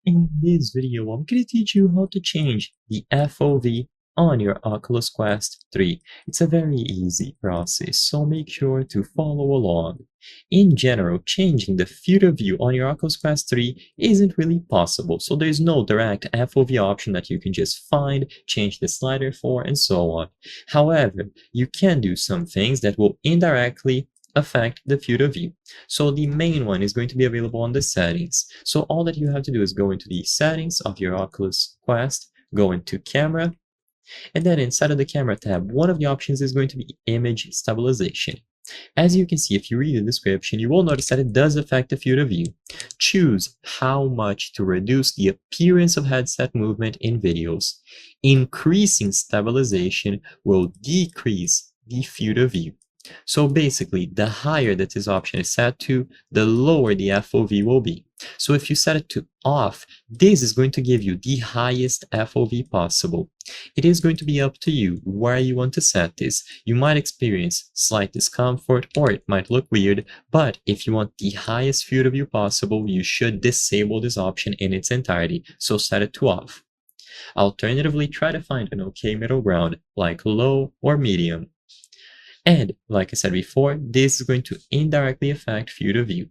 In this video, I'm going to teach you how to change the FOV on your Oculus Quest 3. It's a very easy process, so make sure to follow along. In general, changing the field of view on your Oculus Quest 3 isn't really possible, so there's no direct FOV option that you can just find, change the slider for, and so on. However, you can do some things that will indirectly affect the field of view. So the main one is going to be available on the settings. So all that you have to do is go into the settings of your Oculus Quest, go into camera, and then inside of the camera tab, one of the options is going to be image stabilization. As you can see, if you read the description, you will notice that it does affect the field of view. Choose how much to reduce the appearance of headset movement in videos. Increasing stabilization will decrease the field of view. So basically, the higher that this option is set to, the lower the FOV will be. So if you set it to off, this is going to give you the highest FOV possible. It is going to be up to you where you want to set this. You might experience slight discomfort or it might look weird, but if you want the highest field of view possible, you should disable this option in its entirety, so set it to off. Alternatively, try to find an okay middle ground, like low or medium. And, like I said before, this is going to indirectly affect field of view.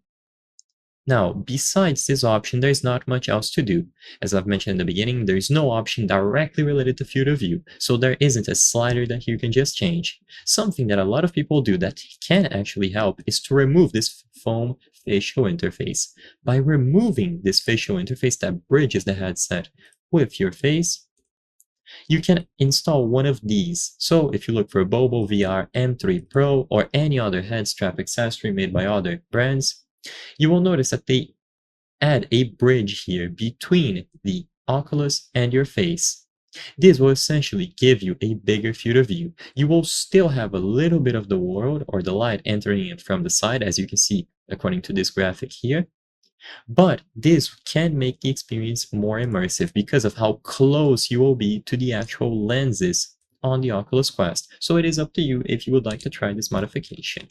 Now, besides this option, there's not much else to do. As I've mentioned in the beginning, there's no option directly related to field of view, so there isn't a slider that you can just change. Something that a lot of people do that can actually help is to remove this foam facial interface. By removing this facial interface that bridges the headset with your face, you can install one of these. So if you look for Bobo VR M3 Pro or any other head strap accessory made by other brands, you will notice that they add a bridge here between the Oculus and your face. This will essentially give you a bigger field of view. You will still have a little bit of the world or the light entering it from the side, as you can see according to this graphic here. But this can make the experience more immersive because of how close you will be to the actual lenses on the Oculus Quest. So it is up to you if you would like to try this modification.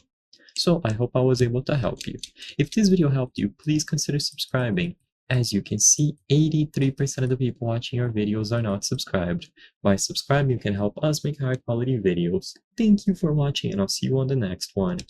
So I hope I was able to help you. If this video helped you, please consider subscribing. As you can see, 83% of the people watching our videos are not subscribed. By subscribing, you can help us make high quality videos. Thank you for watching, and I'll see you on the next one.